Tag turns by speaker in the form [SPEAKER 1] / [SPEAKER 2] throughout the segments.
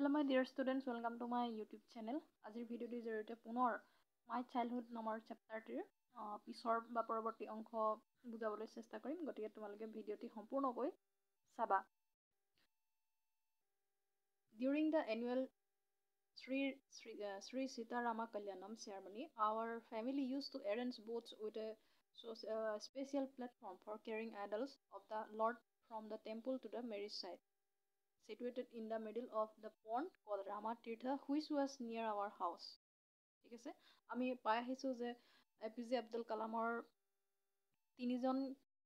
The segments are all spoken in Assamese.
[SPEAKER 1] Hello my dear students, welcome to my YouTube channel. আজিৰ ভিডিঅ'টিৰ জৰিয়তে পুনৰ মাই চাইল্ডহুড নামৰ চেপ্টাৰটিৰ পিছৰ বা পৰৱৰ্তী অংশ বুজাবলৈ চেষ্টা কৰিম। গতিকে তোমালোকে ভিডিঅ'টি সম্পূৰ্ণকৈ চাবা। During the annual Sri Sita Rama Kalyanam ceremony, our family used to arrange boats with a special platform for carrying idols of the Lord from the temple to the marriage site, situated in the middle of the pond called Rama Tirtha, which was near our house. ঠিক আছে, আমি পাই আহিছোঁ যে APJ আব্দুল কালামৰ তিনিজন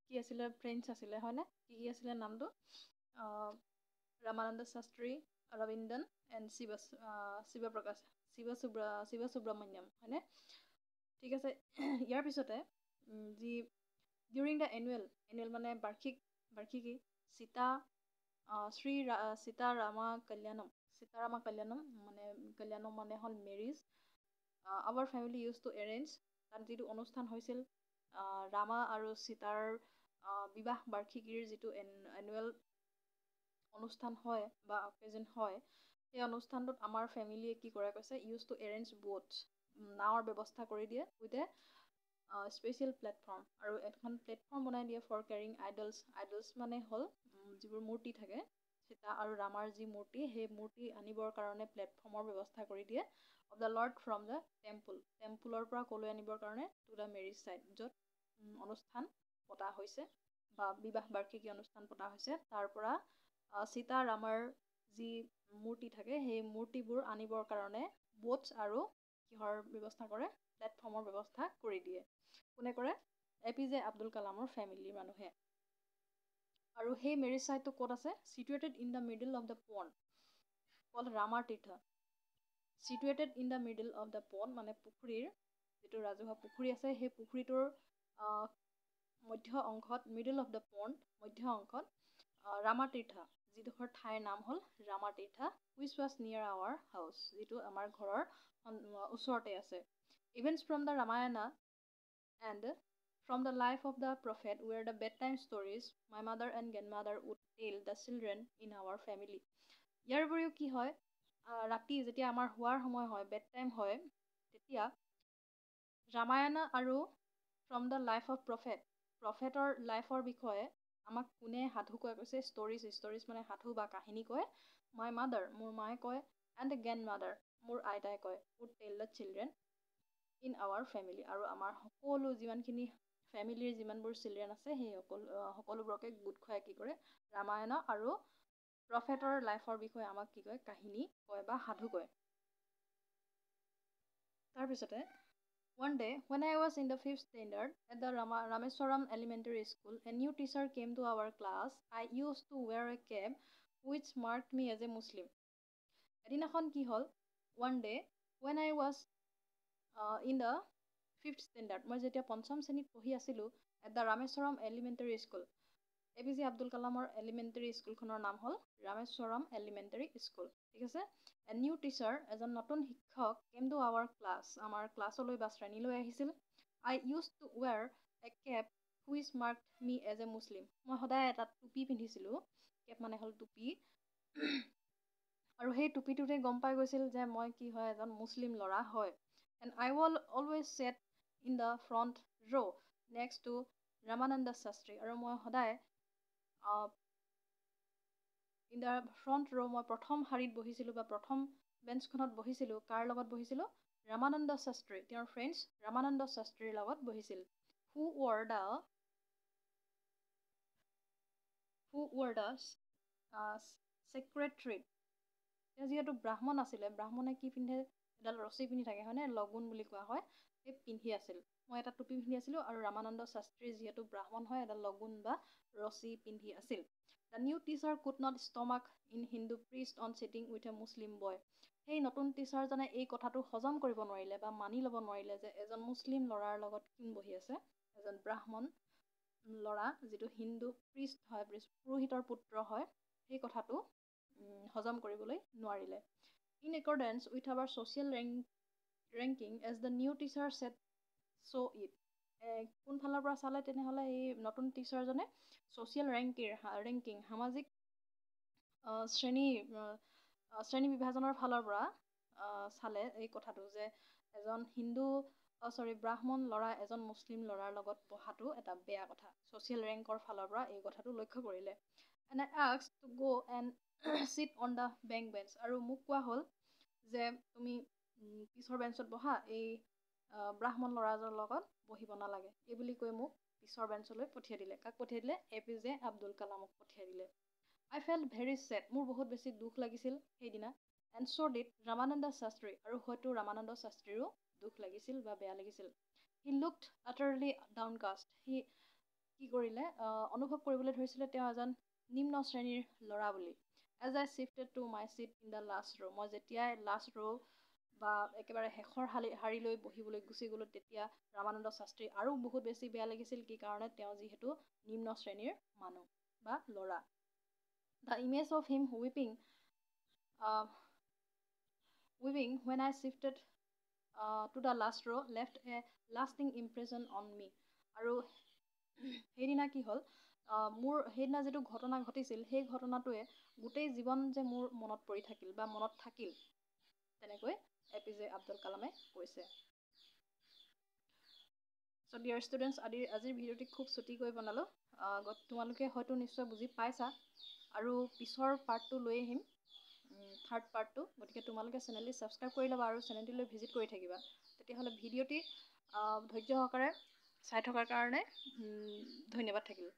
[SPEAKER 1] কি আছিলে ফ্ৰেণ্ডছ আছিলে হয়নে, কি আছিলে নামটো ৰামানন্দ শাস্ত্ৰী, ৰবীন্দ্ৰন এণ্ড শিৱ সুব্ৰমণ্যম হয়নে। ঠিক আছে, ইয়াৰ পিছতে যি ডিউৰিং দ্য এনুৱেল মানে বাৰ্ষিকী সীতাৰামা কল্যাণম মানে হ'ল marriage. Our family use to arrange, তাত যিটো অনুষ্ঠান হৈছিল ৰামা আৰু সীতাৰ বিবাহ বাৰ্ষিকীৰ যিটো এনুৱেল অনুষ্ঠান হয় বা অকেজন হয়, সেই অনুষ্ঠানটোত আমাৰ ফেমিলিয়ে কি কৰে কৈছে ইউজ টু এৰেঞ্জ বোটছ, নাৱৰ ব্যৱস্থা কৰি দিয়ে উইথ এ স্পেচিয়েল প্লেটফৰ্ম, আৰু এখন প্লেটফৰ্ম বনাই দিয়ে ফৰ কেৰিং আইডলছ মানে হ'ল যিবোৰ মূৰ্তি থাকে সীতা আৰু ৰামাৰ যি মূৰ্তি, সেই মূৰ্তি আনিবৰ কাৰণে প্লেটফৰ্মৰ ব্যৱস্থা কৰি দিয়ে of the lord from the টেম্পুলৰ পৰা ক'লৈ আনিবৰ কাৰণে টু দ্য মেৰিজ চাইট, য'ত অনুষ্ঠান পতা হৈছে বা বিবাহ বাৰ্ষিকী অনুষ্ঠান পতা হৈছে, তাৰ পৰা সীতা ৰামাৰ যি মূৰ্তি থাকে সেই মূৰ্তিবোৰ আনিবৰ কাৰণে বোটছ আৰু কিহৰ ব্যৱস্থা কৰে, প্লেটফৰ্মৰ ব্যৱস্থা কৰি দিয়ে। কোনে কৰে? APJ আব্দুল কালামৰ ফেমিলিৰ মানুহে। আৰু সেই মেৰিজ চাইটটো ক'ত আছে? Situated in the middle of the pond called Rama Tirtha. Situated in the middle of the pond মানে পুখুৰীৰ যিটো ৰাজহুৱা পুখুৰী আছে, সেই পুখুৰীটোৰ মধ্য অংশত, মিডল অফ দ্য পণ্ড মধ্য অংশত ৰামা তীৰ্থ, যিডোখৰ ঠাইৰ নাম হ'ল ৰামা তীৰ্থ, হুইচ ৱাজ নিয়াৰ আৱাৰ হাউচ, যিটো আমাৰ ঘৰৰ ওচৰতে আছে। Events from the Ramayana and from the life of the prophet were the bedtime stories my mother and grandmother would tell the children in our family. ইয়াৰ উপৰিও কি হয়, ৰাতি যেতিয়া আমাৰ শুৱাৰ সময় হয়, বেড টাইম হয়, তেতিয়া ৰামায়ণ আৰু ফ্ৰম দ্য লাইফ অফ প্ৰফেটৰ লাইফৰ বিষয়ে আমাক কোনে সাধু কয় কৈছে, ষ্টৰিজ মানে সাধু বা কাহিনী কয়। মাই মাদাৰ মোৰ মায়ে কয়, এণ্ড গ্ৰেণ্ডমাদাৰ মোৰ আইতাই কয়, would tell the children in our family, আৰু আমাৰ সকলো যিমানখিনি ফেমিলিৰ যিমানবোৰ চিলড্ৰেন আছে সেই সকলোবোৰকে গোট খুৱাই কি কৰে, ৰামায়ণ আৰু প্ৰফেটৰ লাইফৰ বিষয়ে আমাক কি কয়, কাহিনী কয় বা সাধু কয়। তাৰপিছতে one day when I was in the 5th standard at the Rameswaram Elementary School, a new teacher came to our class. I used to wear a cap which marked me as a Muslim. এদিনাখন কি হ'ল, one day when I was in the 5th standard, মই যেতিয়া পঞ্চম শ্ৰেণীত পঢ়ি আছিলোঁ, at the Rameswaram elementary school, APJ Abdul কালামৰ এলিমেণ্টাৰী স্কুলখনৰ নাম হ'ল ৰামেশ্বৰম এলিমেণ্টাৰী স্কুল। ঠিক আছে, এ নিউ টিচাৰ এজন নতুন শিক্ষক কেম টু আৱাৰ ক্লাছ, আমাৰ ক্লাছলৈ বা শ্ৰেণীলৈ আহিছিল। I used to wear a cap which marked me as a Muslim, মই সদায় এটা টুপি পিন্ধিছিলোঁ, কেপ মানে হ'ল টুপি, আৰু সেই টুপিটোতে গম পাই গৈছিল যে মই কি হয়, এজন মুছলিম ল'ৰা হয়। And I will always sit in the front row' next to Ramananda Shastri, আৰু মই সদায় ইন দ্য ফ্ৰণ্ট ৰ' মই প্ৰথম শাৰীত বহিছিলোঁ বা প্ৰথম বেঞ্চখনত বহিছিলোঁ। কাৰ লগত বহিছিলোঁ? ৰামানন্দ শাস্ত্ৰী, তেওঁৰ ফ্ৰেণ্ডছ ৰামানন্দ শাস্ত্ৰীৰ লগত বহিছিল। হু ৱৰ দ্য ছেক্ৰেটৰী, তেওঁ যিহেতু ব্ৰাহ্মণ আছিলে, ব্ৰাহ্মণে কি পিন্ধে, এডাল ৰছী পিন্ধি থাকে হয়নে, লগুণ বুলি কোৱা হয়, সেই পিন্ধি আছিল। মই এটা টুপি পিন্ধি আছিলোঁ, আৰু ৰামানন্দ শাস্ত্ৰী যিহেতু ব্ৰাহ্মণ হয়, এডাল লগুণ বা ৰছী পিন্ধি আছিল। The new teacher could not stomach in Hindu priest on sitting with a Muslim boy, সেই নতুন টিচাৰজনে এই কথাটো হজম কৰিব নোৱাৰিলে বা মানি ল'ব নোৱাৰিলে যে এজন মুছলিম ল'ৰাৰ লগত কোন বহি আছে, এজন ব্ৰাহ্মণ ল'ৰা, যিটো হিন্দু প্ৰিষ্ট হয়, পুৰোহিতৰ পুত্ৰ হয়, সেই কথাটো হজম কৰিবলৈ নোৱাৰিলে। In accordance with our social ranking as the new teacher set so' it, কোনফালৰ পৰা চালে তেনেহ'লে এই নতুন টিচাৰজনে ছ'চিয়েল ৰেংকিং সামাজিক শ্ৰেণী শ্ৰেণী বিভাজনৰ ফালৰ পৰা চালে এই কথাটো যে এজন ব্ৰাহ্মণ ল'ৰা এজন মুছলিম ল'ৰাৰ লগত পঢ়াটো এটা বেয়া কথা। ছ'চিয়েল ৰেংকৰ ফালৰ পৰা এই কথাটো লক্ষ্য কৰিলে। And I asked to go and sit on the back bench, আৰু মোক কোৱা হ'ল যে তুমি পিছৰ বেঞ্চত বহা, এই ব্ৰাহ্মণ ল'ৰাজনৰ লগত বহিব নালাগে। এই বুলি কৈ মোক পিছৰ বেঞ্চলৈ পঠিয়াই দিলে। কাক পঠিয়াই দিলে? APJ আব্দুল কালামক পঠিয়াই দিলে। I felt very sad. মোৰ বহুত বেছি দুখ লাগিছিল সেইদিনা। And so did Ramananda Shastri, আৰু হয়তো ৰামানন্দ শাস্ত্ৰীৰো দুখ লাগিছিল বা বেয়া লাগিছিল। He looked utterly downcast. সি কি কৰিলে? অনুভৱ কৰিবলৈ ধৰিছিলে তেওঁ এজন নিম্ন শ্ৰেণীৰ ল'ৰা বুলি। As I shifted to my seat in the last row, মই যেতিয়াই লাষ্ট ৰ' বা একেবাৰে শেষৰ শাৰীলৈ বহিবলৈ গুচি গ'লোঁ, তেতিয়া ৰামানন্দ শাস্ত্ৰী আৰু বহুত বেছি বেয়া লাগিছিল। কি কাৰণে? তেওঁ যিহেতু নিম্ন শ্ৰেণীৰ মানুহ বা ল'ৰা। The image of him weeping when I shifted to the last row left a lasting impression on me. আৰু সেইদিনা কি হ'ল? মোৰ সেইদিনা যিটো ঘটনা ঘটিছিল, সেই ঘটনাটোৱে গোটেই জীৱন যে মোৰ মনত পৰি থাকিল বা মনত থাকিল, তেনেকৈ APJ আব্দুল কালামে কৈছে। চ' ডিয়াৰ ষ্টুডেণ্টছ, আজিৰ ভিডিঅ'টি খুব চুটিকৈ বনালোঁ। তোমালোকে হয়তো নিশ্চয় বুজি পাইছা, আৰু পিছৰ পাৰ্টটো লৈ আহিম, থাৰ্ড পাৰ্টটো। গতিকে তোমালোকে চেনেলটি ছাবস্ক্ৰাইব কৰি ল'বা আৰু চেনেলটিলৈ ভিজিট কৰি থাকিবা। তেতিয়াহ'লে ভিডিঅ'টি ধৈৰ্য সহকাৰে চাই থকাৰ কাৰণে ধন্যবাদ থাকিল।